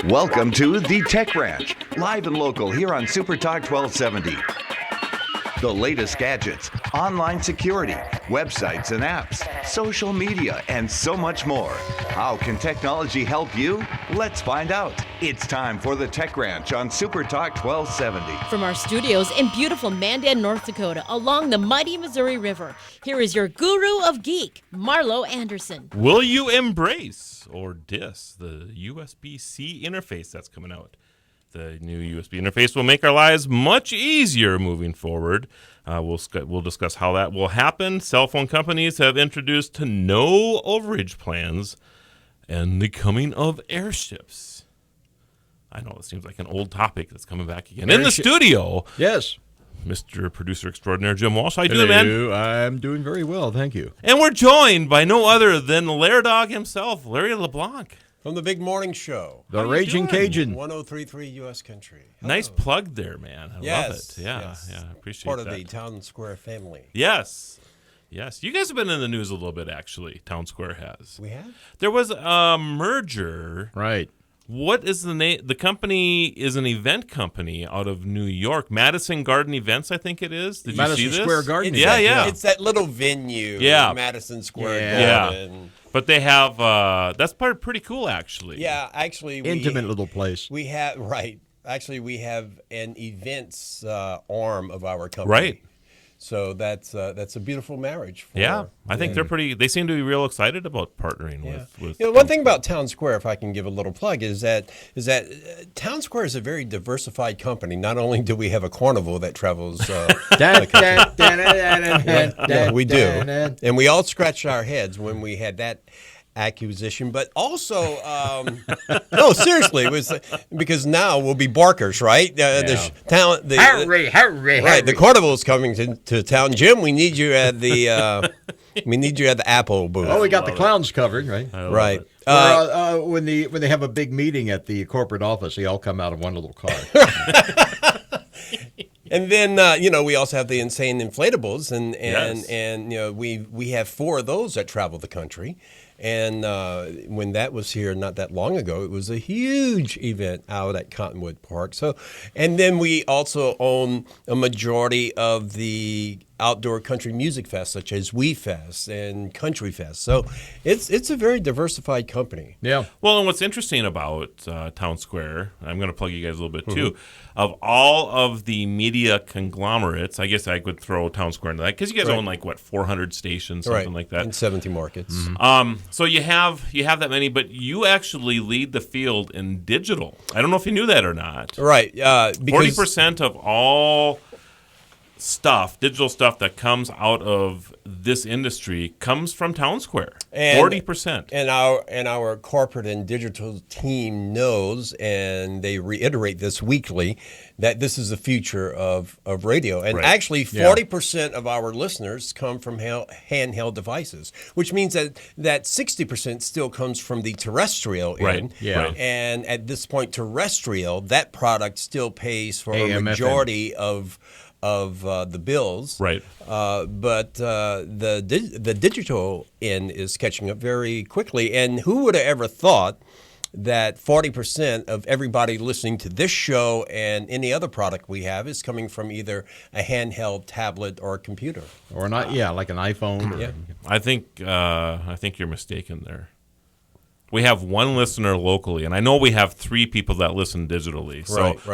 Welcome to The Tech Ranch, live and local here on Super Talk 1270. The latest gadgets, online security, websites and apps, social media, and so much more. How can technology help you? Let's find out. It's time for The Tech Ranch on Super Talk 1270. From our studios in beautiful Mandan, North Dakota, along the mighty Missouri River, here is your guru of geek, Marlo Anderson. Will you embrace or diss the USB-C interface that's coming out? The new USB interface will make our lives much easier moving forward. We'll discuss how that will happen. Cell phone companies have introduced no overage plans and the coming of airships. I know it seems like an old topic that's coming back again. In the studio, yes, Mr. Producer Extraordinaire Jim Walsh. How you doing, man? I'm doing very well, thank you. And we're joined by no other than Lair Dog himself, Larry LeBlanc. From the Big Morning Show. The Raging Cajun. 103.3 U.S. Country. Hello. Nice plug there, man. I love it. Yeah, yes. I appreciate Part that. of the Town Square family. Yes. You guys have been in the news a little bit, actually. Town Square has. We have? There was a merger. Right. What is the name? The company is an event company out of New York. Madison Garden Events, I think it is. Did Madison you see this? Square Garden Yeah, Events, yeah. It's that little venue. Yeah. Madison Square Yeah. Garden. But they have, that's pretty cool, actually. Yeah, actually. Intimate little place. We have, right. Actually, we have an events arm of our company. Right. So that's a beautiful marriage. I think they seem to be real excited about partnering with one thing about Town Square, if I can give a little plug, is that Town Square is a very diversified company. Not only do we have a carnival that travels, we do, and we all scratched our heads when we had that acquisition, but also, no, seriously, it was because now we'll be barkers, right? Hurry. Right, the carnival is coming to town. Jim, we need you at the Apple booth. Oh, we got the clowns covered, right? Right. When they have a big meeting at the corporate office, they all come out of one little car. And then we also have the insane inflatables, and we have 4 of those that travel the country. And when that was here not that long ago, it was a huge event out at Cottonwood Park. So, and then we also own a majority of the outdoor country music fests, such as We Fest and Country Fest. So it's a very diversified company. Yeah. Well, and what's interesting about Town Square, I'm going to plug you guys a little bit too, of all of the media conglomerates, I guess I could throw Town Square into that, because you guys own 400 stations, something like that. In 70 markets. So you have that many, but you actually lead the field in digital. I don't know if you knew that or not. Right. 40% of all digital stuff that comes out of this industry comes from Town Square. 40%. And our corporate and digital team knows, and they reiterate this weekly, that this is the future of radio. And actually, 40% of our listeners come from handheld devices, which means that 60% still comes from the terrestrial end. Right. And at this point, terrestrial, that product still pays for a majority of the bills, right? But the digital end is catching up very quickly. And who would have ever thought that 40% of everybody listening to this show and any other product we have is coming from either a handheld tablet or a computer, or not? Like an iPhone. Yeah. I think you're mistaken there. We have one listener locally, and I know we have 3 people that listen digitally.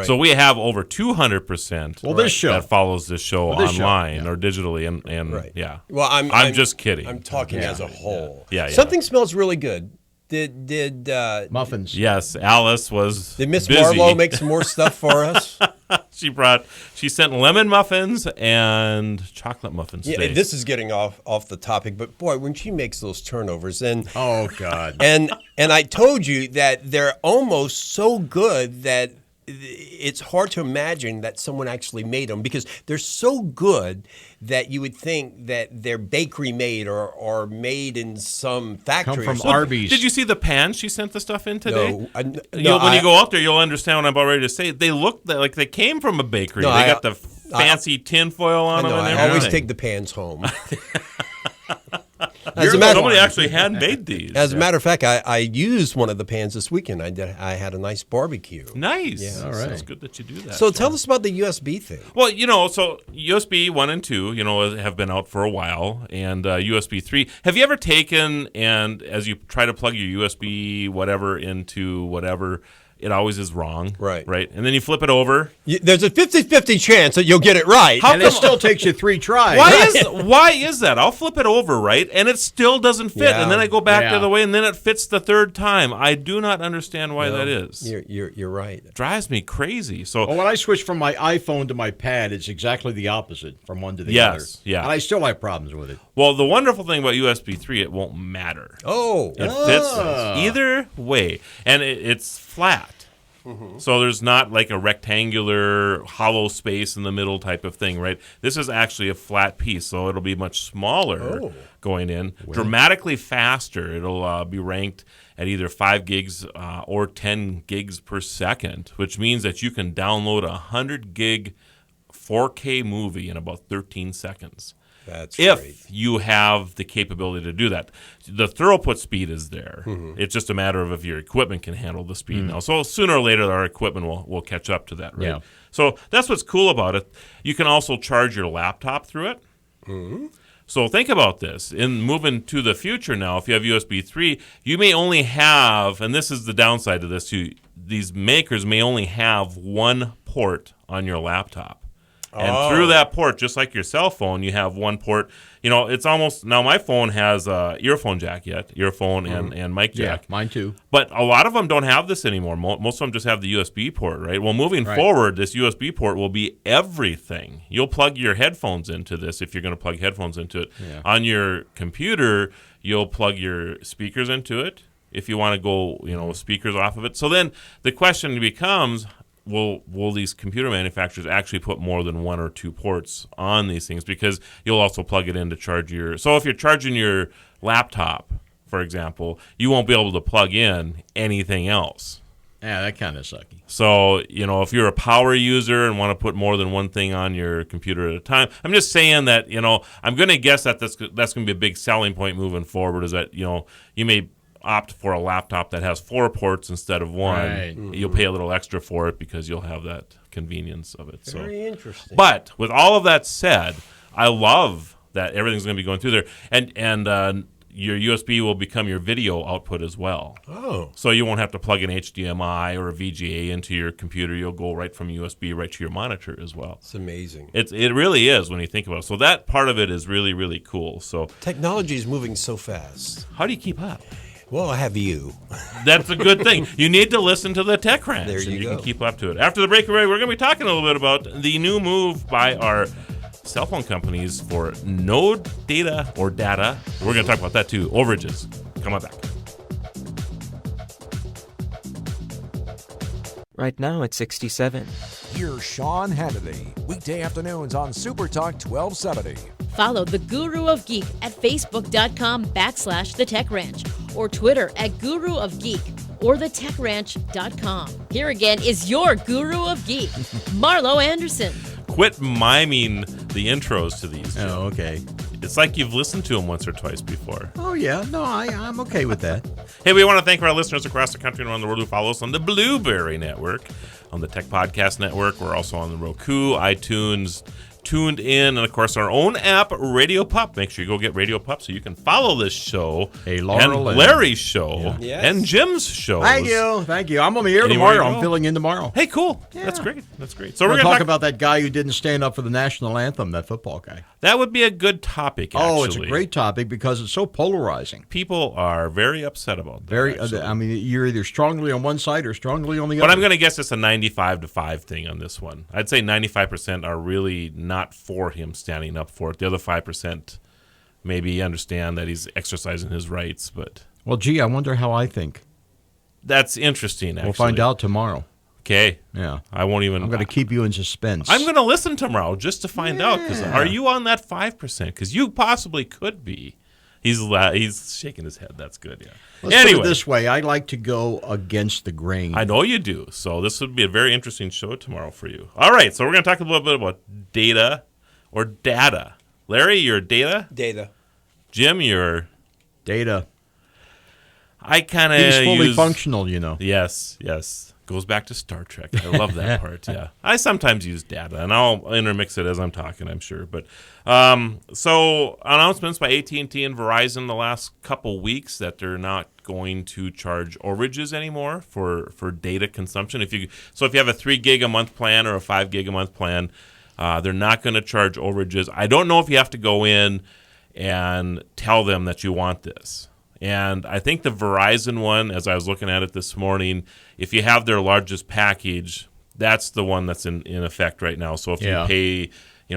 So we have over 200% this show that follows this show online or digitally, and yeah. Well, I'm just kidding. I'm talking as a whole. Yeah. Something smells really good. Did muffins? Yes, Alice was. Did Miss busy. Marlo make some more stuff for us? She sent lemon muffins and chocolate muffins today. Yeah, this is getting off the topic, but boy, when she makes those turnovers, and oh god, and I told you that they're almost so good that it's hard to imagine that someone actually made them, because they're so good that you would think that they're bakery made or made in some factory. Come from Arby's. Did you see the pan she sent the stuff in today? No, when you go out there, you'll understand what I'm about ready to say. They look like they came from a bakery. They got the fancy tin foil on them. I always take the pans home. Somebody actually handmade these. As a matter of fact, I used one of the pans this weekend. I had a nice barbecue. Nice. Yeah. All right. It's good that you do that. So tell us about the USB thing. Well, so USB 1 and 2, have been out for a while, and USB 3. Have you ever taken and as you try to plug your USB whatever into whatever, it always is wrong. Right. And then you flip it over. There's a 50-50 chance that you'll get it right. And it still takes you 3 tries. Why is that? I'll flip it over, right? And it still doesn't fit. Yeah. And then I go back the Yeah. other way, and then it fits the third time. I do not understand why that is. You're right. It drives me crazy. So Well, when I switch from my iPhone to my pad, it's exactly the opposite from one to the other. Yes, yeah. And I still have problems with it. Well, the wonderful thing about USB 3, it won't matter. Oh. It fits either way. And it's flat. So there's not like a rectangular hollow space in the middle type of thing, right? This is actually a flat piece, so it'll be much smaller going in, dramatically faster. It'll be ranked at either 5 gigs or 10 gigs per second, which means that you can download a 100 gig 4K movie in about 13 seconds. That's if great. you have the capability to do that. The throughput speed is there. It's just a matter of if your equipment can handle the speed now. So sooner or later, our equipment will catch up to that, right? Yeah. So that's what's cool about it. You can also charge your laptop through it. So think about this. In moving to the future now, if you have USB 3, you may only have, and this is the downside to this too, these makers may only have one port on your laptop. And through that port, just like your cell phone, you have one port. It's almost, now my phone has a earphone jack and mic jack. Yeah, mine too. But a lot of them don't have this anymore. Most of them just have the USB port, right? Well, moving forward, this USB port will be everything. You'll plug your headphones into this if you're going to plug headphones into it. Yeah. On your computer, you'll plug your speakers into it if you want to go, with speakers off of it. So then the question becomes, will these computer manufacturers actually put more than 1 or 2 ports on these things? Because you'll also plug it in to charge so if you're charging your laptop, for example, you won't be able to plug in anything else. Yeah, that kind of sucky. So, if you're a power user and want to put more than one thing on your computer at a time, I'm just saying that, I'm going to guess that that's going to be a big selling point moving forward, is that, you may opt for a laptop that has 4 ports instead of 1. Right. You'll pay a little extra for it because you'll have that convenience of it. Very interesting. But with all of that said, I love that everything's going to be going through there, and your USB will become your video output as well. Oh. So you won't have to plug an HDMI or a VGA into your computer. You'll go right from USB right to your monitor as well. It's amazing. It really is when you think about it. So that part of it is really, really cool. So Technology is moving so fast. how do you keep up? Well, I have you. That's a good thing. You need to listen to the Tech Ranch, There and you you go. can keep up to it. After the break, we're going to be talking a little bit about the new move by our cell phone companies for no data or data. We're going to talk about that too. Overages. Come on back. Right now it's 67. Here's Sean Hannity, weekday afternoons on Super Talk 1270. Follow the Guru of Geek at facebook.com/The Tech Ranch or Twitter at Guru of Geek or thetechranch.com. Here again is your Guru of Geek, Marlo Anderson. Quit miming the intros to these. Joe. Oh, okay. It's like you've listened to them once or twice before. Oh, yeah. No, I'm okay with that. Hey, we want to thank our listeners across the country and around the world who follow us on the Blueberry Network, on the Tech Podcast Network. We're also on the Roku, iTunes, Tuned In, and of course our own app, Radio Pup. Make sure you go get Radio Pup so you can follow this show, Hey, Laurel and Larry's show, Yeah. Yes. and Jim's show. Thank you. I'm on the air Anywhere tomorrow. you go. I'm filling in tomorrow. Hey, cool. That's great. So We're we're going to talk about that guy who didn't stand up for the national anthem, that football guy. that would be a good topic. Actually. Oh, it's a great topic because it's so polarizing. People are very upset about that. actually. You're either strongly on one side or strongly on the But other. I'm going to guess it's a 95-5 thing on this one. I'd say 95% are really not for him standing up for it. The other 5% maybe understand that he's exercising his rights, but Well, gee, I wonder how I think. that's interesting, actually. We'll find out tomorrow. Okay. Yeah. I won't even... I'm going to keep you in suspense. I'm going to listen tomorrow just to find out. Because are you on that 5%? Because you possibly could be. He's shaking his head. That's good, yeah. Let's anyway, put it this way. I like to go against the grain. I know you do. So this would be a very interesting show tomorrow for you. All right, so we're going to talk a little bit about data or data. Larry, you're data? Data. Jim, you're Data. I kind of He's fully functional, you know. Yes. Goes back to Star Trek. I love that part. Yeah, I sometimes use data, and I'll intermix it as I'm talking, I'm sure. But so announcements by AT&T and Verizon the last couple weeks that they're not going to charge overages anymore for data consumption. If you have a 3 gig a month plan or a 5 gig a month plan, they're not going to charge overages. I don't know if you have to go in and tell them that you want this. And I think the Verizon one, as I was looking at it this morning, if you have their largest package, that's the one that's in effect right now. So if you pay,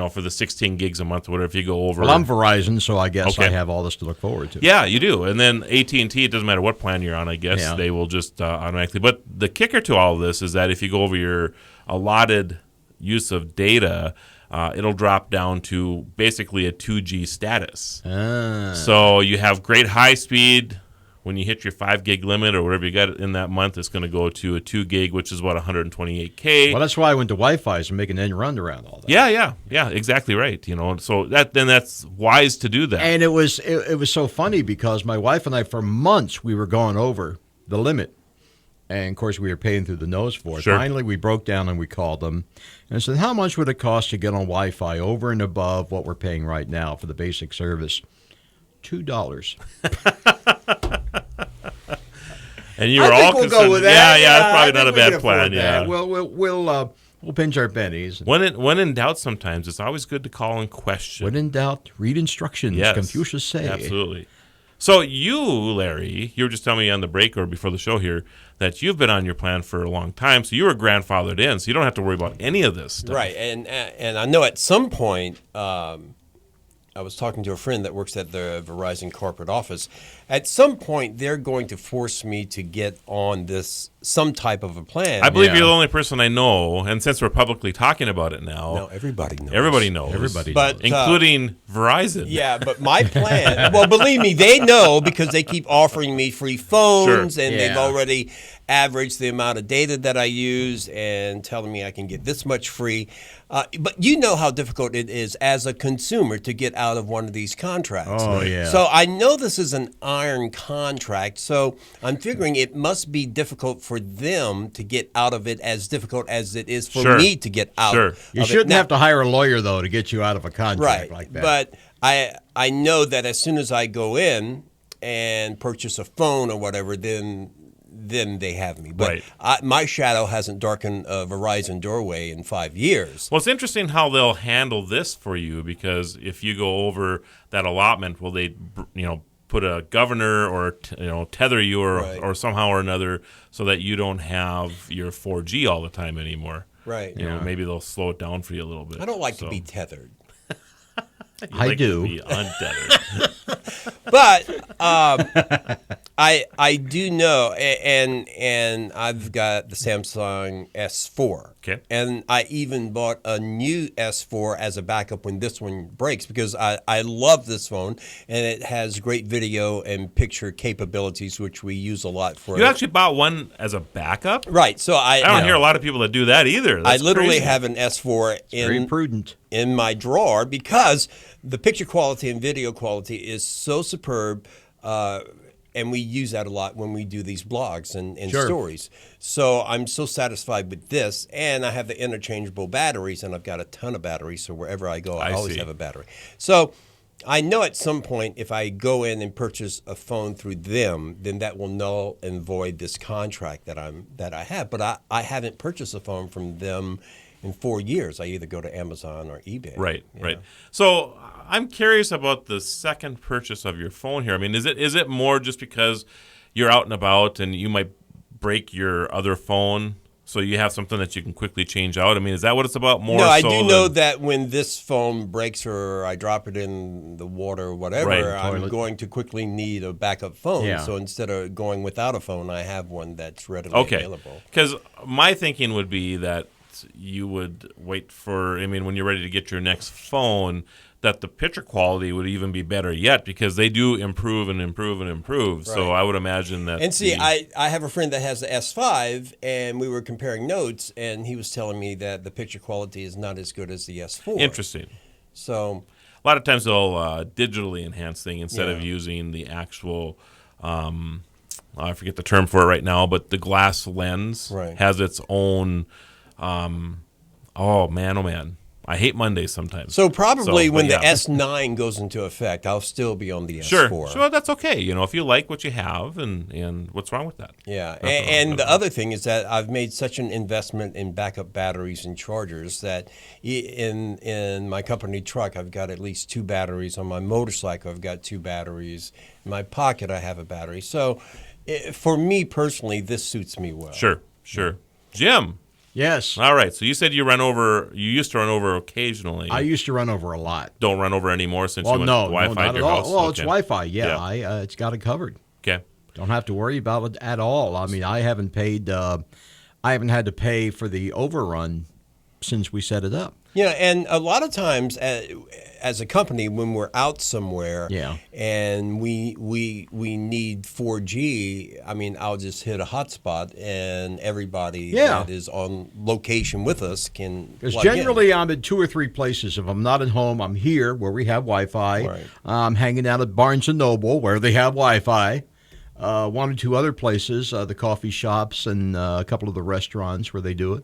for the 16 gigs a month or whatever, if you go over. Well, I'm Verizon, so I guess I have all this to look forward to. Yeah, you do. And then AT&T, it doesn't matter what plan you're on, I guess. They will just automatically. But the kicker to all of this is that if you go over your allotted use of data, it'll drop down to basically a 2G status. So you have great high speed. When you hit your 5 gig limit or whatever you got in that month, it's going to go to a 2 gig, which is what, 128K. Well, that's why I went to Wi-Fi, so making an end run around all that. Yeah, exactly right. So that's wise to do that. And it was so funny because my wife and I, for months, we were going over the limit. And, of course, we were paying through the nose for it. Sure. Finally, we broke down and we called them and said, how much would it cost to get on Wi-Fi over and above what we're paying right now for the basic service? $2. And you were all we'll concerned. Go with that. Yeah, that's probably not a bad plan. Yeah, we'll pinch our pennies. When in doubt, sometimes it's always good to call and question. When in doubt, read instructions. Yes, Confucius say. Absolutely. So you, Larry, you were just telling me on the break or before the show here that you've been on your plan for a long time, so you were grandfathered in, so you don't have to worry about any of this stuff. Right, and I know at some point, I was talking to a friend that works at the Verizon corporate office. At some point, they're going to force me to get on some type of a plan. I believe you're the only person I know, and since we're publicly talking about it now, no, everybody knows. Everybody knows, including Verizon. Yeah, but my plan. Well, believe me, they know because they keep offering me free phones, and they've already averaged the amount of data that I use and telling me I can get this much free. But you know how difficult it is as a consumer to get out of one of these contracts. Oh, yeah. So I know this is an iron contract, so I'm figuring it must be difficult for them to get out of it as difficult as it is for me to get out of it. You shouldn't have to hire a lawyer, though, to get you out of a contract like that. But I know that as soon as I go in and purchase a phone or whatever, then they have me. But my shadow hasn't darkened a Verizon doorway in 5 years. Well, it's interesting how they'll handle this for you, because if you go over that allotment, will they, put a governor or tether you or somehow or another so that you don't have your 4G all the time anymore? Right. Maybe they'll slow it down for you a little bit. I don't like to be tethered. I do. To be untethered. But I do know, and I've got the Samsung S4. Okay. And I even bought a new S4 as a backup when this one breaks, because I love this phone, and it has great video and picture capabilities, which we use a lot for. You actually bought one as a backup? Right. So I don't hear a lot of people that do that either. That's I literally crazy. have an S4 very prudent in my drawer because the picture quality and video quality is so superb. And we use that a lot when we do these blogs and stories. So I'm so satisfied with this. And I have the interchangeable batteries, and I've got a ton of batteries. So wherever I go, I always have a battery. So I know at some point if I go in and purchase a phone through them, then that will null and void this contract that I have. But I haven't purchased a phone from them in 4 years. I either go to Amazon or eBay. Right. So I'm curious about the second purchase of your phone here. I mean, is it more just because you're out and about and you might break your other phone, so you have something that you can quickly change out? I mean, is that what it's about more? No, I do know that when this phone breaks or I drop it in the water or whatever, I'm going to quickly need a backup phone. Yeah. So instead of going without a phone, I have one that's readily available. Because my thinking would be that you would wait for, when you're ready to get your next phone, that the picture quality would even be better yet, because they do improve and improve and improve. Right. So I would imagine that. And see, I have a friend that has the S5, and we were comparing notes, and he was telling me that the picture quality is not as good as the S4. Interesting. So lot of times they'll digitally enhance thing instead of using the actual. I forget the term for it right now, but the glass lens has its own. Oh man. I hate Mondays sometimes. So probably when the S9 goes into effect, I'll still be on the S4. Sure, that's okay. If you like what you have, and what's wrong with that? Yeah, and the other thing is that I've made such an investment in backup batteries and chargers that in my company truck, I've got at least 2 batteries. On my motorcycle, I've got 2 batteries. In my pocket, I have a battery. So for me personally, this suits me well. Sure. Jim. Yes. All right. So you said you used to run over occasionally. I used to run over a lot. Don't run over anymore since you went Wi-Fi at your house? Well, it's Wi-Fi, yeah. It's got it covered. Okay. Don't have to worry about it at all. I mean, I haven't had to pay for the overrun since we set it up. Yeah, and a lot of times as a company, when we're out somewhere and we need 4G, I mean, I'll just hit a hotspot and everybody that is on location with us can Because generally I'm in 2 or 3 places. If I'm not at home, I'm here where we have Wi-Fi. Right. I'm hanging out at Barnes & Noble where they have Wi-Fi. 1 or 2 other places, the coffee shops and a couple of the restaurants where they do it.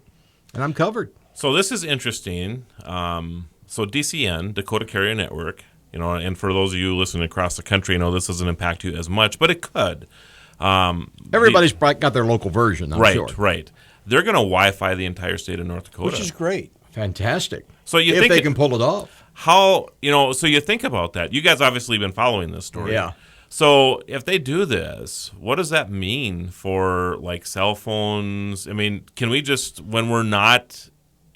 And I'm covered. So this is interesting. So DCN, Dakota Carrier Network, and for those of you listening across the country, this doesn't impact you as much, but it could. Everybody's got their local version, I'm sure. Right. They're going to Wi-Fi the entire state of North Dakota. Which is great. Fantastic. So if they can pull it off. How, so you think about that. You guys obviously been following this story. Yeah. So if they do this, what does that mean for cell phones? I mean, can we just, when we're not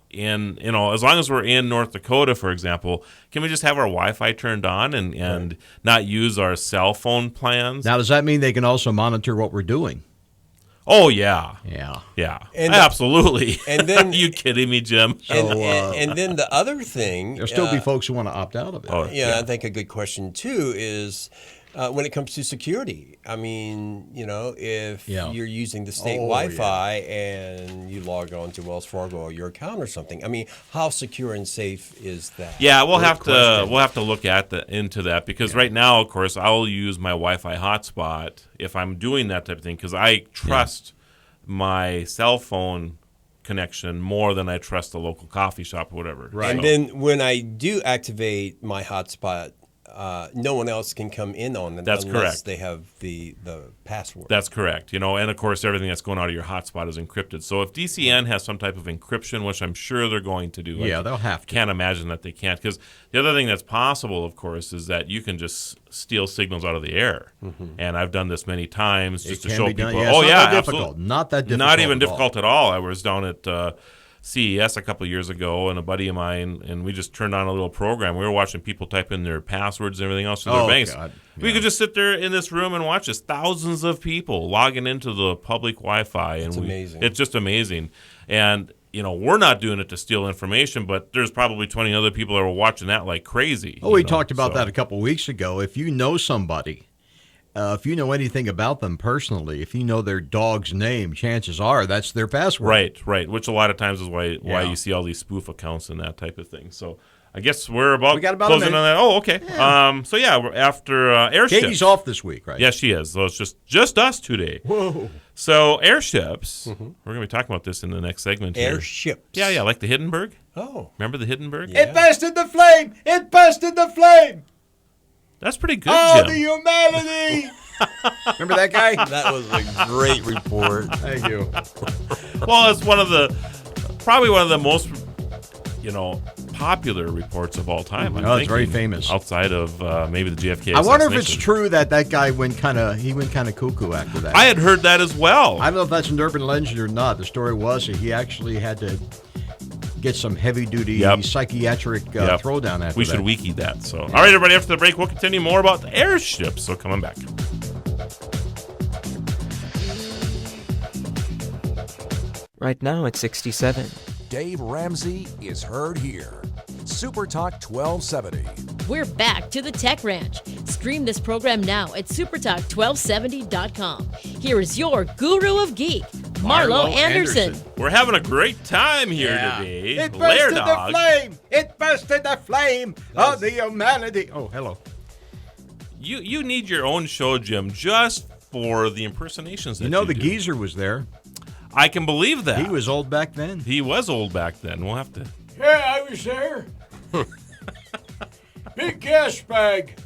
in, as long as we're in North Dakota, for example, can we just have our Wi-Fi turned on and not use our cell phone plans? Now, does that mean they can also monitor what we're doing? Oh, yeah. Yeah. And absolutely. And then, are you kidding me, Jim? And then the other thing. There'll still be folks who want to opt out of it. I think a good question, too, is when it comes to security. I mean, if you're using the state Wi-Fi and you log on to Wells Fargo or your account or something, I mean, how secure and safe is that? Yeah, we'll have to look into that because right now, of course, I'll use my Wi-Fi hotspot if I'm doing that type of thing because I trust my cell phone connection more than I trust the local coffee shop or whatever. Right. And then when I do activate my hotspot, no one else can come in on it unless they have the password. That's correct. And of course everything that's going out of your hotspot is encrypted. So if DCN has some type of encryption, which I'm sure they're going to do, they'll have to. Can't imagine that they can't. Because the other thing that's possible, of course, is that you can just steal signals out of the air. Mm-hmm. And I've done this many times just to show people. Absolutely. Not that difficult. Not even difficult at all. I was down at CES a couple of years ago, and a buddy of mine, and we just turned on a little program. We were watching people type in their passwords and everything else to their banks. God. We could just sit there in this room and watch this. Thousands of people logging into the public Wi-Fi. It's amazing. It's just amazing. And, we're not doing it to steal information, but there's probably 20 other people that are watching that like crazy. We talked about that a couple of weeks ago. If you know somebody, if you know anything about them personally, if you know their dog's name, chances are that's their password. Right. Which a lot of times is why you see all these spoof accounts and that type of thing. So I guess we're about closing on that. Oh, okay. Yeah. We're after Airships. Katie's off this week, right? Yeah, she is. So it's just us today. Whoa. So Airships, we're going to be talking about this in the next segment here. Airships. Yeah, like the Hindenburg. Oh. Remember the Hindenburg? Yeah. It busted the flame. It busted the flame. That's pretty good, Jim. The humanity. Remember that guy? That was a great report. Thank you. Well, it's probably one of the most, popular reports of all time. It's very famous. Outside of maybe the JFK I wonder if it's true that guy went kind of cuckoo after that. I had heard that as well. I don't know if that's an urban legend or not. The story was that he actually had to get some heavy-duty psychiatric throwdown after that. We should wiki that. So, all right, everybody, after the break, we'll continue more about the Airships. So coming back. Right now it's 67. Dave Ramsey is heard here. Super Talk 1270. We're back to the Tech Ranch. Stream this program now at supertalk1270.com. Here is your guru of geek, Marlo Anderson. We're having a great time here today. It Lair busted Dog. the flame. It busted the flame of the humanity. Oh, hello. You need your own show, Jim, just for the impersonations that The do. geezer was there. I can believe that. He was old back then. He was old back then. We'll have to... Yeah, I was there. Big gas bag.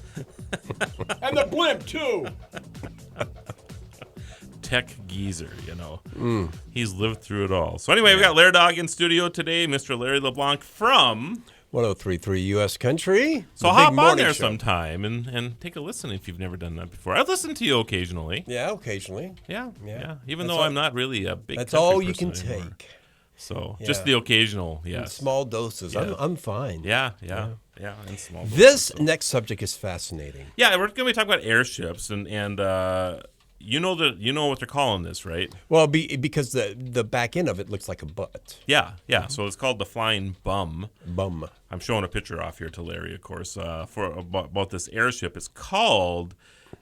And the blimp, too. Tech geezer, He's lived through it all. So anyway, we got Lair Dog in studio today, Mr. Larry LeBlanc from 1033 U.S. Country. So The hop big on morning there show. sometime and take a listen if you've never done that before. I've listened to you occasionally. Yeah, occasionally. Yeah. Even That's though all- I'm not really a big That's country all you person can anymore. take. So Yeah. just the occasional, In yes. small doses. Yeah. I'm fine. Yeah, in small doses, This so. next subject is fascinating. Yeah, we're going to be talking about airships, and you know what they're calling this, right? Well, because the back end of it looks like a butt. Yeah. So it's called the flying bum. Bum. I'm showing a picture off here to Larry, of course, for about this airship. It's called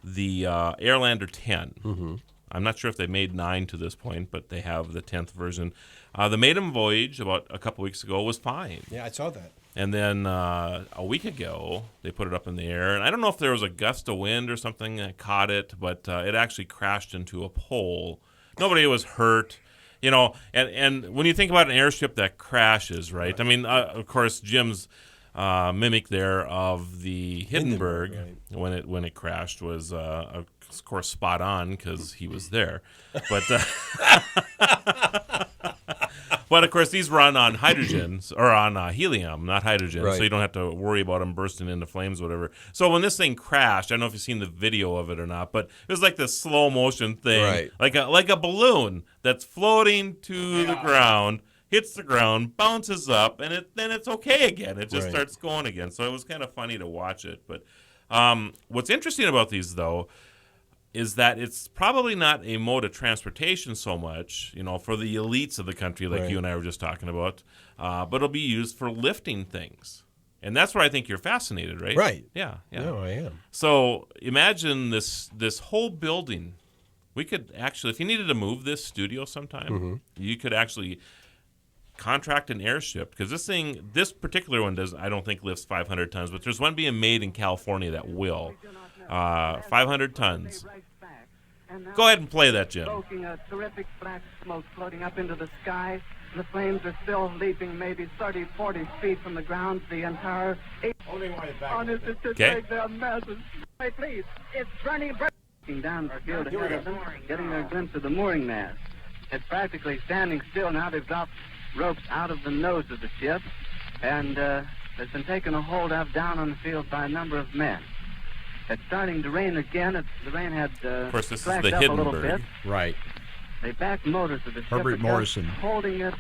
the Airlander 10. Mm-hmm. I'm not sure if they made 9 to this point, but they have the 10th version. The maiden voyage about a couple weeks ago was fine. Yeah, I saw that. And then a week ago, they put it up in the air. And I don't know if there was a gust of wind or something that caught it, but it actually crashed into a pole. Nobody was hurt. And when you think about an airship that crashes, right? I mean, of course, Jim's mimic there of the Hindenburg when it crashed was, of course, spot on because he was there. But but of course, these run on hydrogen or on helium, not hydrogen, Right. so you don't have to worry about them bursting into flames, or whatever. So when this thing crashed, I don't know if you've seen the video of it or not, but it was like this slow motion thing, Right. like a balloon that's floating to the ground, hits the ground, bounces up, and then it's okay again. It just Right. starts going again. So it was kind of funny to watch it. But what's interesting about these, though, is that it's probably not a mode of transportation so much, for the elites of the country like Right. you and I were just talking about, but it'll be used for lifting things. And that's where I think you're fascinated, right? Right. Yeah. No, I am. So imagine this whole building. We could actually, if you needed to move this studio sometime, you could actually contract an airship, because this particular one I don't think lifts 500 tons, but there's one being made in California that will. 500 tons. Go ahead and play that, Jim. Smoking a terrific black smoke floating up into the sky. The flames are still leaping maybe 30, 40 feet from the ground. The entire... Honest, it's to Okay. take their masses. Hey, please, it's burning... Looking down the field ahead of them, getting their glimpse of the mooring mast. It's practically standing still now. They've dropped ropes out of the nose of the ship, and it's been taken a hold of down on the field by a number of men. It's starting to rain again. The rain had Of course, this is slacked the up a little Hindenburg. bit. Right. They backed motors of the ship. Herbert are just Morrison. holding it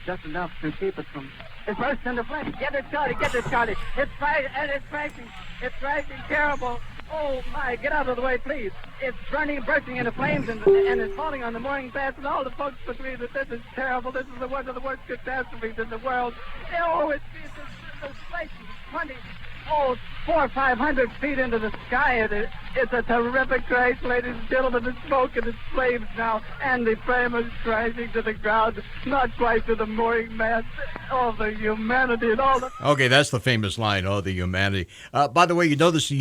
just enough to keep it from... It burst into flames. Get it, Charlie. Get it, Charlie. It's crashing. It's crashing terrible. Oh, my. Get out of the way, please. It's bursting into flames, and it's falling on the mooring mast, and all the folks agree that this is terrible. This is one of the worst catastrophes in the world. Oh, it's like 400 or 500 feet into the sky. It's a terrific crash, ladies and gentlemen. It's smoke and it's flames now, and the frame is crashing to the ground, not quite to the mooring mast. Oh, the humanity and all the... Okay, that's the famous line, oh, the humanity. By the way, you notice the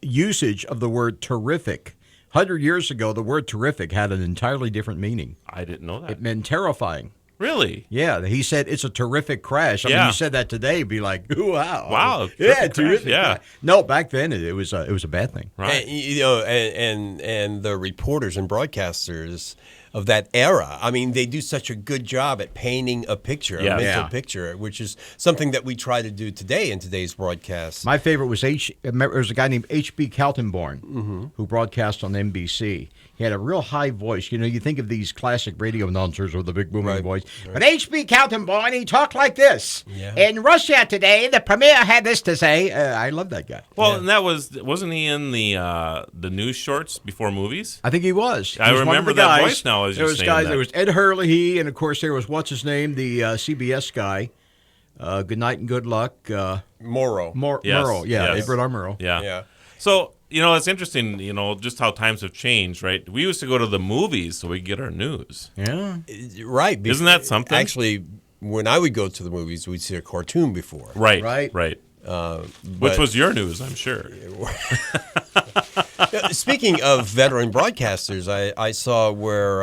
usage of the word terrific. 100 years ago, the word terrific had an entirely different meaning. I didn't know that. It meant terrifying. Really? Yeah, he said it's a terrific crash. I mean, Yeah. you said that today, it'd be like, wow. Wow, Yeah, terrific crash, yeah. crash. No, back then it was a bad thing. Right. And the reporters and broadcasters of that era, I mean, they do such a good job at painting a picture, Yeah. a mental Yeah. picture, which is something that we try to do today in today's broadcast. My favorite was there was a guy named H.B. Kaltenborn who broadcast on NBC. He had a real high voice. You think of these classic radio announcers with a big booming voice. But H.B. Kaltenborn, he talked like this. Yeah. In Russia today, the premier had this to say. I love that guy. Well, and that wasn't he in the news shorts before movies? I think he was. I He was one of remember the that guys. voice now as there you're was saying guys. that. There was Ed Hurley, and of course there was what's his name, the CBS guy. Good night and good luck. Morrow. Yes, Murrow. Yeah, yes. Edward R. Murrow. Yeah. Yeah. So, it's interesting, just how times have changed, right? We used to go to the movies so we could get our news. Yeah. Right. Isn't that something? Actually, when I would go to the movies, we'd see a cartoon before. Right. Right. Which was your news, I'm sure. Speaking of veteran broadcasters, I saw where,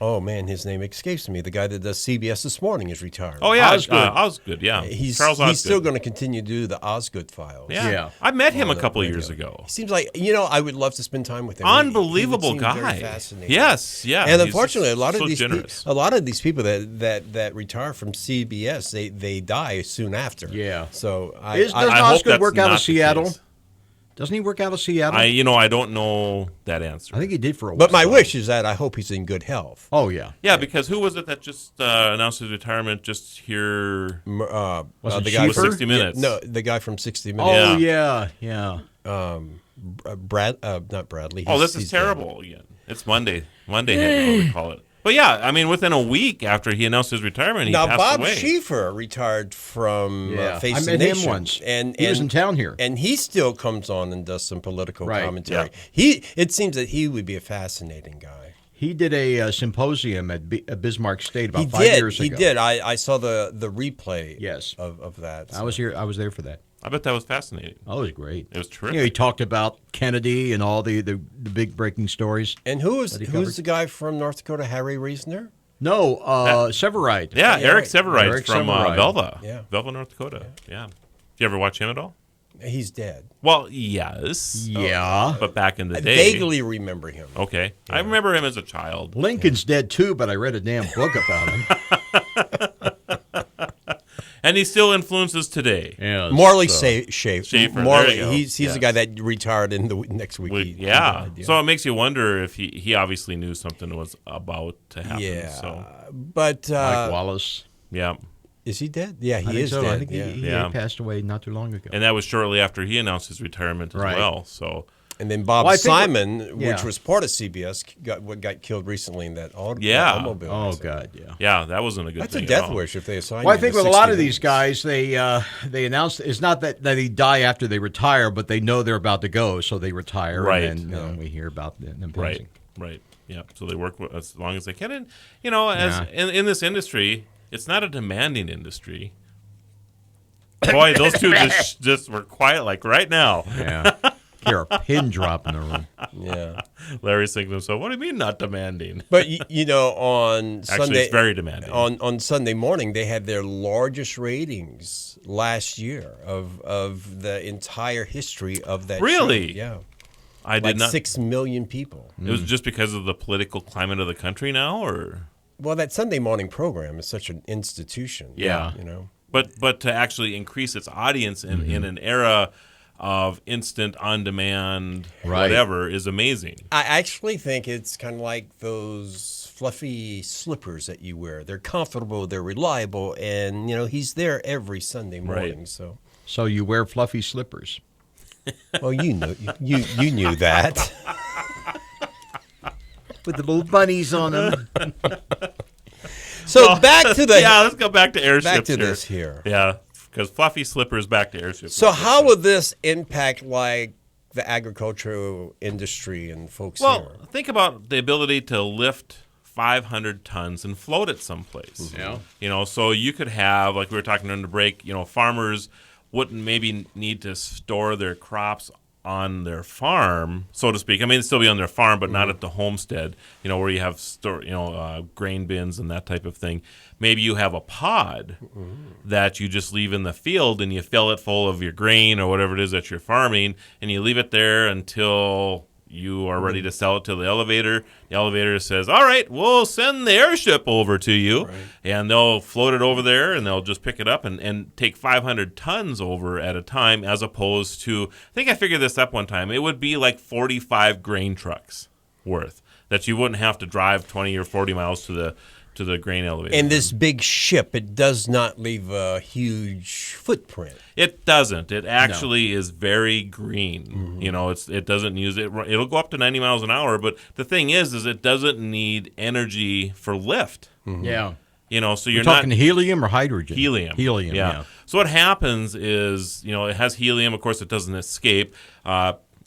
oh man, his name escapes me. The guy that does CBS This Morning is retired. Oh, yeah. Osgood. Osgood, yeah. He's Charles Osgood. still going to continue to do the Osgood Files. Yeah. I met him a couple of years ago. He seems like, I would love to spend time with him. Unbelievable he would seem guy. Very fascinating. Yes, yeah. And he's unfortunately, a lot so of these people that retire from CBS, they die soon after. Yeah. So Doesn't I hope Osgood that's work out not of the Seattle? case. Doesn't he work out of Seattle? I don't know that answer. I think he did for a while. But my wish is that I hope he's in good health. Oh, yeah. Yeah, because who was it that just announced his retirement just here? Was it the guy with Schieffer? 60 Minutes. No, the guy from 60 Minutes. Oh, Yeah. yeah. Not Bradley. This He's is terrible again. It's Monday. Monday, what we call it. But yeah, I mean, within a week after he announced his retirement, he Now, passed Bob away. Schieffer retired from Face I the met Nation. him once. And he was in town here. And he still comes on and does some political Right, commentary. yeah. It seems that he would be a fascinating guy. He did a symposium at Bismarck State about He 5 did. years ago. He did. I saw the replay Yes. of that. I was here. I was there for that. I bet that was fascinating. Oh, it was great. It was terrific. He talked about Kennedy and all the big breaking stories. And who's the guy from North Dakota, Harry Reasoner? No, Severide. Yeah, Yeah, Eric right. Severide Eric from Severide. Velva. Yeah. Velva, North Dakota. Yeah. Did you ever watch him at all? He's dead. Well, yes. Yeah. But back in the I day. vaguely remember him. Okay. I remember him as a child. Lincoln's dead too, but I read a damn book about him. And he still influences today. Yeah, Marley so- Schaefer, Marley, there you go. he's the guy that retired in the next week. He Yeah. died, So it makes you wonder if he obviously knew something was about to happen. yeah. So, But Mike Wallace. yeah. is he dead? Yeah, I he think is so. dead. I think yeah. he Yeah. passed away not too long ago. And that was shortly after he announced his retirement as Right. well. So, And then Bob Well, I think Simon, yeah. which was part of CBS, got killed recently in that Yeah. automobile. Oh accident. God, yeah. yeah, that wasn't a good That's thing a at death all. wish if they assign. Well, I you think to with a lot 60 of these minutes. guys, they announce it's not that they die after they retire, but they know they're about to go, so they retire, Right. and then we hear about them passing. Right. Yeah. So they work as long as they can. And, as in this industry, it's not a demanding industry. Boy, those two just were quiet like right now. Yeah. Hear a pin drop in the room. Yeah. Larry's thinking to himself, what do you mean not demanding? But on Actually, Sunday, it's very demanding. On Sunday morning, they had their largest ratings last year of the entire history of that. Really? show. Yeah. I did Like not. 6 million people. It was just because of the political climate of the country now, or Well, that Sunday morning program is such an institution. Yeah. but to actually increase its audience in an era of instant on-demand whatever is amazing. I actually think it's kind of like those fluffy slippers that you wear. They're comfortable, they're reliable, and he's there every Sunday morning. Right. So you wear fluffy slippers. Well, you knew that. With the little bunnies on them. So back to the let's go back to airships. back to here. this here. Yeah, because fluffy slippers back to airships. So how will this impact like the agricultural industry and folks Well, here? think about the ability to lift 500 tons and float it someplace. Yeah. So you could have, like we were talking during the break, farmers wouldn't maybe need to store their crops on their farm, so to speak. I mean, it'd still be on their farm, but not at the homestead, where you have grain bins and that type of thing. Maybe you have a pod that you just leave in the field and you fill it full of your grain or whatever it is that you're farming, and you leave it there until you are ready to sell it to the elevator. The elevator says, all right, we'll send the airship over to you. Right. And they'll float it over there, and they'll just pick it up and take 500 tons over at a time, as opposed to, I think I figured this up one time, it would be like 45 grain trucks worth that you wouldn't have to drive 20 or 40 miles to the grain elevator. And this big ship, it does not leave a huge footprint. It doesn't. It actually is very green. It doesn't use it. It'll go up to 90 miles an hour, but the thing is it doesn't need energy for lift. Yeah. So you're You're not talking helium or hydrogen? helium. Helium, yeah. So what happens is, it has helium. Of course, it doesn't escape.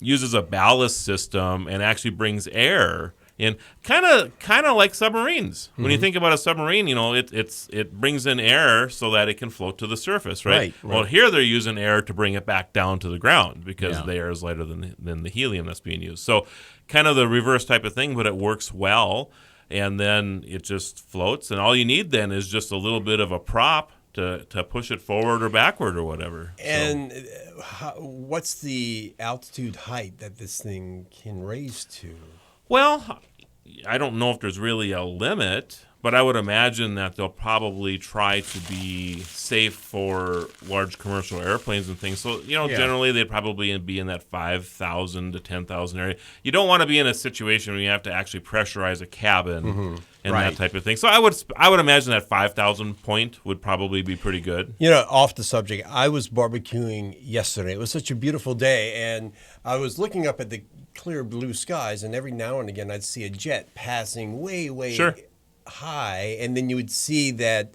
Uses a ballast system and actually brings air in, kind of like submarines. When you think about a submarine, it brings in air so that it can float to the surface, right? Well, here they're using air to bring it back down to the ground because the air is lighter than the helium that's being used. So kind of the reverse type of thing, but it works well. And then it just floats, and all you need then is just a little bit of a prop to push it forward or backward or whatever. And what's the altitude height that this thing can raise to? Well, I don't know if there's really a limit, but I would imagine that they'll probably try to be safe for large commercial airplanes and things. So, generally they'd probably be in that 5,000 to 10,000 area. You don't want to be in a situation where you have to actually pressurize a cabin and that type of thing. So I would imagine that 5,000 point would probably be pretty good. Off the subject, I was barbecuing yesterday. It was such a beautiful day, and I was looking up at the clear blue skies, and every now and again I'd see a jet passing way high, and then you would see that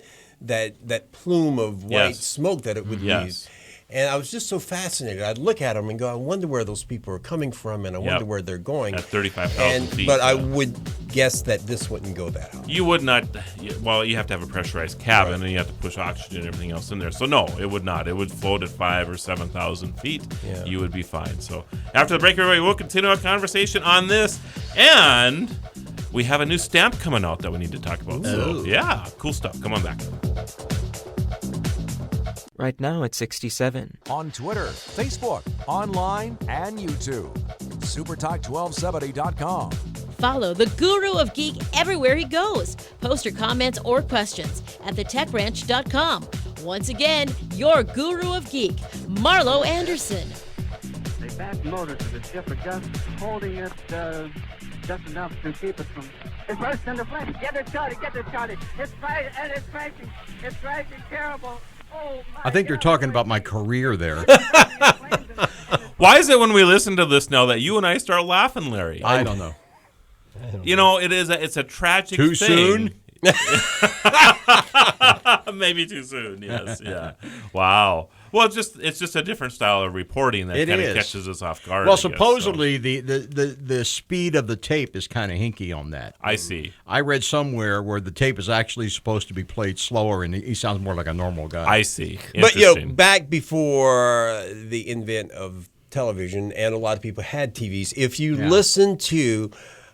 plume of white smoke that it would leave. And I was just so fascinated. I'd look at them and go, I wonder where those people are coming from, and I wonder where they're going. At 35,000 feet. But I would guess that this wouldn't go that high. You would not. Well, you have to have a pressurized cabin, and you have to push oxygen and everything else in there. So no, it would not. It would float at 5,000 or 7,000 feet. Yeah. You would be fine. So after the break, everybody, we'll continue our conversation on this, and we have a new stamp coming out that we need to talk about. So yeah, cool stuff. Come on back. Right now it's 67. On Twitter, Facebook, online, and YouTube. SuperTalk1270.com. Follow the Guru of Geek everywhere he goes. Post your comments or questions at thetechranch.com. Once again, your Guru of Geek, Marlo Anderson. The back motors of the ship are just holding it just enough to keep it from... It's burst into flames. Get it, Charlie. It's right, and it's crashing. It's crashing terrible. Oh, I think you're talking about my career there. Why is it when we listen to this now that you and I start laughing, Larry? I don't know. It's a tragic Too thing. soon? Maybe too soon, yes. Yeah. Wow. Well, it's just a different style of reporting that kind of catches us off guard. Well, supposedly the speed of the tape is kind of hinky on that. I see. I read somewhere where the tape is actually supposed to be played slower, and he sounds more like a normal guy. I see. But back before the invent of television, and a lot of people had TVs, if you listen to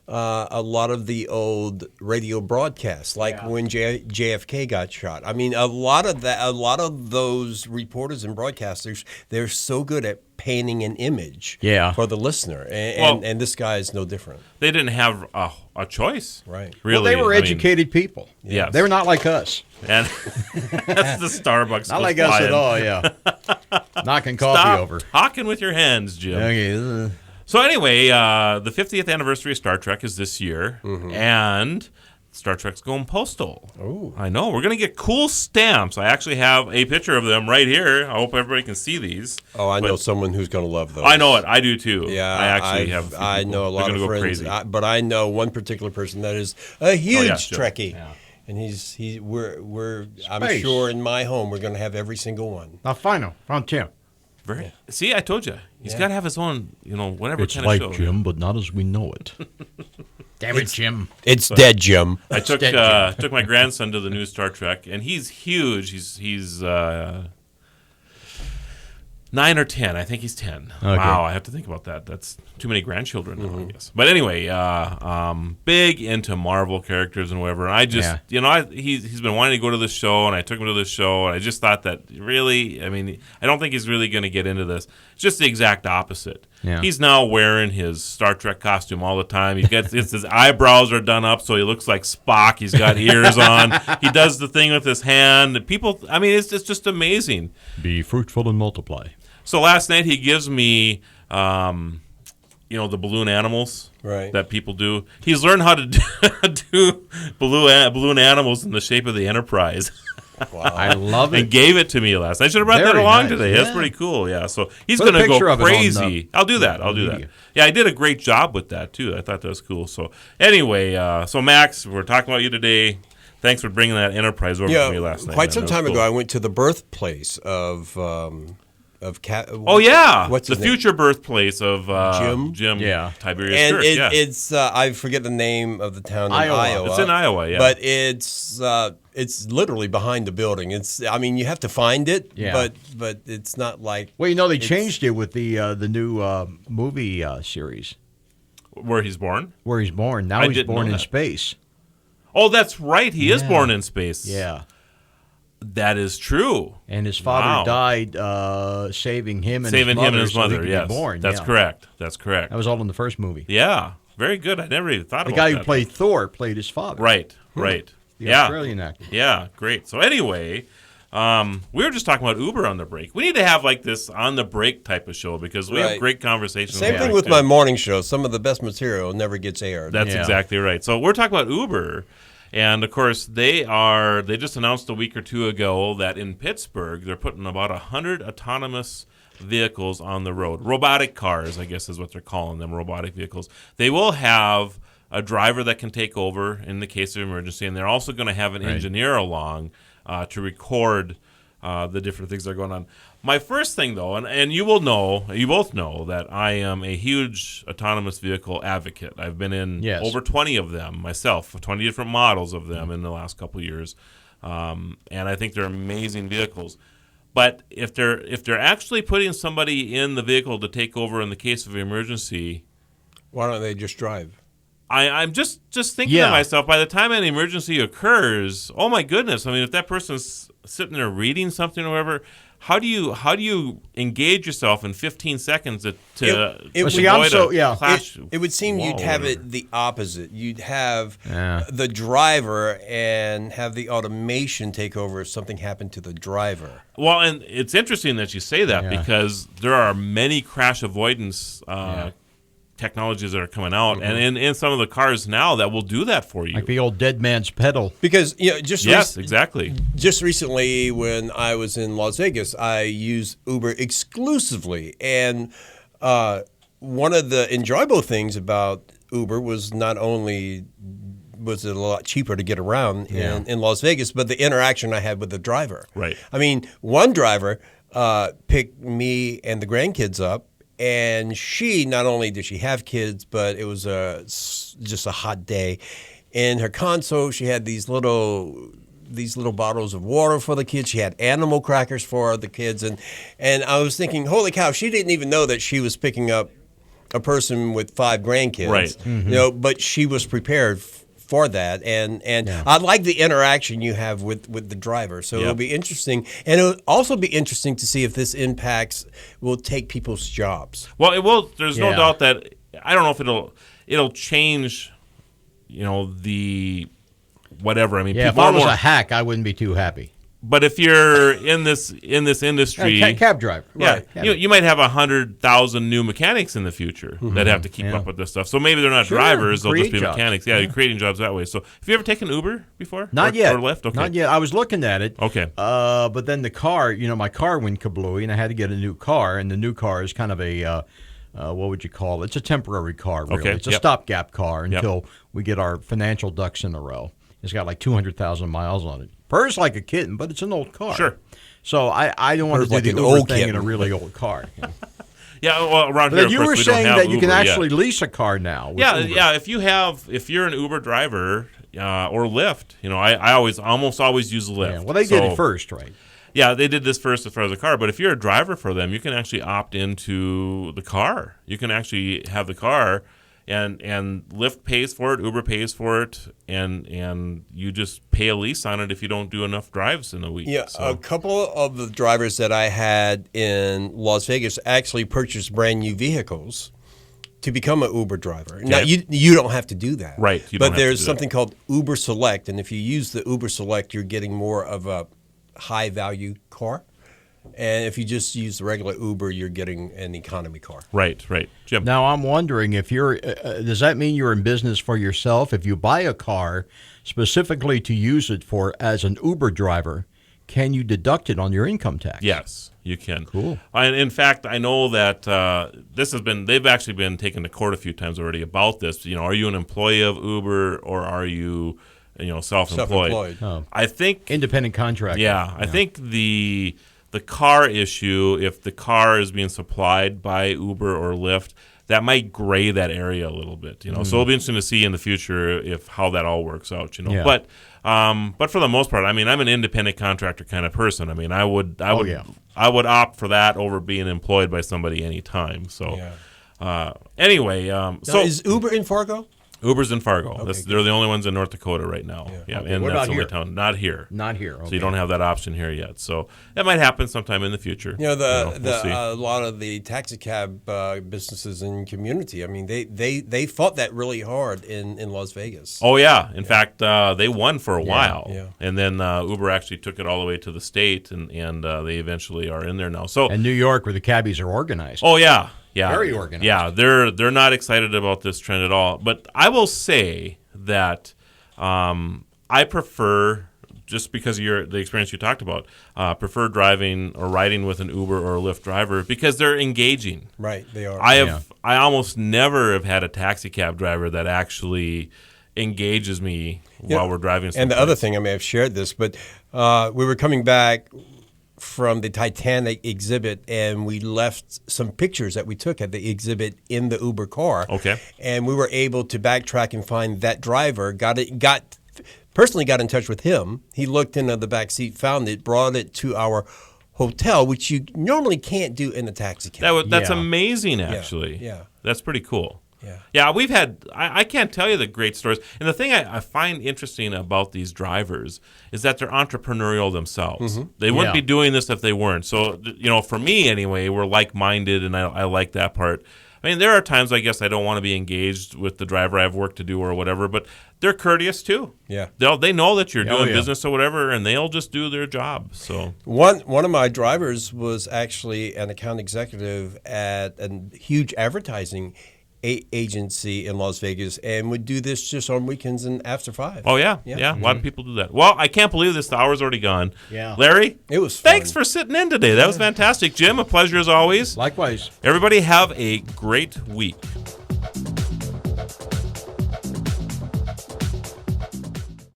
a lot of the old radio broadcasts, like when JFK got shot. I mean, a lot of those reporters and broadcasters, they're so good at painting an image for the listener, and this guy is no different. They didn't have a choice, right? Really, well, they were educated people. Yeah, they were not like us. And that's the Starbucks. Not like us at all. Yeah, knocking coffee over, talking with your hands, Jim. Okay. So anyway, the 50th anniversary of Star Trek is this year, and Star Trek's going postal. Oh, I know. We're going to get cool stamps. I actually have a picture of them right here. I hope everybody can see these. Oh, I know someone who's going to love those. I know it. I do too. Yeah, I actually have. I know a lot of friends, but I know one particular person that is a huge Trekkie. Yeah. And I'm sure in my home we're going to have every single one. Now, final, Tim. See, I told you. He's got to have his own, whatever it's kind like of show. Jim, but not as we know it. Damn it, Jim. It's dead, Jim. I took my grandson to the new Star Trek, and he's huge. He's 9 or 10. I think he's 10. Okay. Wow, I have to think about that. That's too many grandchildren now, I guess. But anyway, big into Marvel characters and whatever. And I just, he's been wanting to go to this show, and I took him to this show, and I just thought that really, I don't think he's really going to get into this. It's just the exact opposite. Yeah. He's now wearing his Star Trek costume all the time. His eyebrows are done up so he looks like Spock. He's got ears on. He does the thing with his hand. People, it's just amazing. Be fruitful and multiply. So last night he gives me, the balloon animals that people do. He's learned how to do balloon animals in the shape of the Enterprise. Wow. I love it. And gave it to me last night. I should have brought that along today. Yeah. That's pretty cool. Yeah. So he's going to go crazy. I'll do that. Yeah, I did a great job with that too. I thought that was cool. So anyway, so Max, we're talking about you today. Thanks for bringing that Enterprise over to me last night. Quite man. some That was time cool. ago, I went to the birthplace of Oh yeah, what's the his name? future birthplace of Jim Yeah. Tiberius And Kirk. Yeah. it's I forget the name of the town in Iowa. It's in Iowa, yeah. But it's literally behind the building. I mean, you have to find it, Yeah. but it's not like. Well, they changed it with the new movie series Where he's born. where he's born. Now I he's didn't born know in that. space. Oh, that's right. He is Yeah. born in space. Yeah. That is true. And his father Wow. died saving him and Saving his him and mother his so he mother. could Yes, be born. that's Yeah. correct. That's correct. That was all in the first movie. Yeah, very good. I never even thought The about guy that. who played Thor played his father. Right. Right. The yeah. Australian actor. Yeah. Great. So anyway, we were just talking about Uber on the break. We need to have like this on the break type of show because we have Right. great conversations. Same thing with my morning show. Some of the best material never gets aired. That's exactly right. So we're talking about Uber, and of course they just announced a week or two ago that in Pittsburgh they're putting about 100 autonomous vehicles on the road. Robotic cars, I guess is what they're calling them, robotic vehicles. They will have a driver that can take over in the case of emergency, and they're also going to have an engineer along to record the different things that are going on. My first thing, though, and you both know that I am a huge autonomous vehicle advocate. I've been in over 20 of them myself, 20 different models of them in the last couple of years, and I think they're amazing vehicles. But if they're actually putting somebody in the vehicle to take over in the case of emergency, why don't they just drive? I'm just thinking to myself, by the time an emergency occurs, oh my goodness! I mean, if that person's sitting there reading something or whatever, how do you engage yourself in 15 seconds to avoid a clash? It would seem you'd have it the opposite. You'd have the driver and have the automation take over if something happened to the driver. Well, and it's interesting that you say that because there are many crash avoidance technologies that are coming out, and in some of the cars now that will do that for you, like the old dead man's pedal. Because exactly. Just recently, when I was in Las Vegas, I used Uber exclusively, and one of the enjoyable things about Uber was not only was it a lot cheaper to get around in Las Vegas, but the interaction I had with the driver. Right. I mean, one driver picked me and the grandkids up. And she, not only did she have kids, but it was just a hot day. In her console, she had these little bottles of water for the kids. She had animal crackers for the kids. And I was thinking, holy cow, she didn't even know that she was picking up a person with 5 grandkids. Right. Mm-hmm. But she was prepared for that, and I like the interaction you have with the driver. So it'll be interesting, and it'll also be interesting to see if this will take people's jobs. Well, it will. There's no doubt that I don't know if it'll change. The whatever. I mean, if I was a hack, I wouldn't be too happy. But if you're in this industry, cab driver, right? You might have 100,000 new mechanics in the future that have to keep up with this stuff. So maybe they're not drivers; they'll just be mechanics. Yeah, you're creating jobs that way. So, have you ever taken Uber before? Not yet. Or Lyft? Okay. Not yet. I was looking at it. Okay. But then the car, my car went kablooey, and I had to get a new car. And the new car is kind of a what would you call it? It's a temporary car, really. Okay. It's a stopgap car until we get our financial ducks in a row. It's got like 200,000 miles on it. Purrs like a kitten, but it's an old car. Sure. So I don't want to do like the an Uber old thing in kitten. a really old car. Yeah, well, around But here, of you course, were we don't saying have that you can Uber actually yet. lease a car now. With Yeah, Uber. yeah. If you're an Uber driver or Lyft, I almost always use Lyft. Yeah, well, they did it first, right? Yeah, they did this first as far as the car. But if you're a driver for them, you can actually opt into the car. You can actually have the car, and Lyft pays for it, Uber pays for it, and you just pay a lease on it if you don't do enough drives in a week. Yeah, So- a couple of the drivers that I had in Las Vegas actually purchased brand new vehicles to become an Uber driver. Now, you don't have to do that. Right, you don't have But to there's do that. something called Uber Select, and if you use the Uber Select, you're getting more of a high-value car. And if you just use the regular Uber, you're getting an economy car. Right, Jim. Now I'm wondering if you're. Does that mean you're in business for yourself? If you buy a car specifically to use it for as an Uber driver, can you deduct it on your income tax? Yes, you can. Cool. And in fact, I know that they've actually been taken to court a few times already about this. Are you an employee of Uber or are you self-employed. Oh. I think independent contractor. Yeah, I think the car issue, if the car is being supplied by Uber or Lyft, that might gray that area a little bit. So it'll be interesting to see in the future how that all works out. Yeah. But for the most part, I mean, I'm an independent contractor kind of person. I mean, I would opt for that over being employed by somebody anytime. So anyway, so is Uber in Fargo? Uber's in Fargo. They're the only ones in North Dakota right now. Yeah, Okay. and What that's about the only here? town. Not here. Not here. Okay. So you don't have that option here yet. So that might happen sometime in the future. We'll see. A lot of the taxi cab businesses and community. I mean, they fought that really hard in Las Vegas. Oh yeah. In fact, they won for a while, yeah. and then Uber actually took it all the way to the state, and they eventually are in there now. So and New York, where the cabbies are organized. Oh yeah. Yeah, very organized. Yeah, they're not excited about this trend at all. But I will say that I prefer, just because of the experience you talked about, prefer driving or riding with an Uber or a Lyft driver because they're engaging. Right, they are. I almost never have had a taxi cab driver that actually engages me while we're driving. And the other thing, I may have shared this, but we were coming back from the Titanic exhibit, and we left some pictures that we took at the exhibit in the Uber car. Okay. And we were able to backtrack and find that driver, personally got in touch with him. He looked into the back seat, found it, brought it to our hotel, which you normally can't do in the taxi cab. That's amazing, actually. Yeah. That's pretty cool. Yeah. Yeah, we've had, I can't tell you the great stories. And the thing I find interesting about these drivers is that they're entrepreneurial themselves. Mm-hmm. They wouldn't be doing this if they weren't. So, for me anyway, we're like-minded, and I like that part. I mean, there are times, I guess, I don't want to be engaged with the driver. I have work to do or whatever, but they're courteous too. Yeah. They know that you're doing business or whatever, and they'll just do their job. So one of my drivers was actually an account executive at a huge advertising agency in Las Vegas, and would do this just on weekends and after 5. Oh yeah. A lot of people do that. Well, I can't believe this. The hour's already gone. Yeah, Larry, it was fun. Thanks for sitting in today. That was fantastic. Jim, a pleasure as always. Likewise. Everybody have a great week.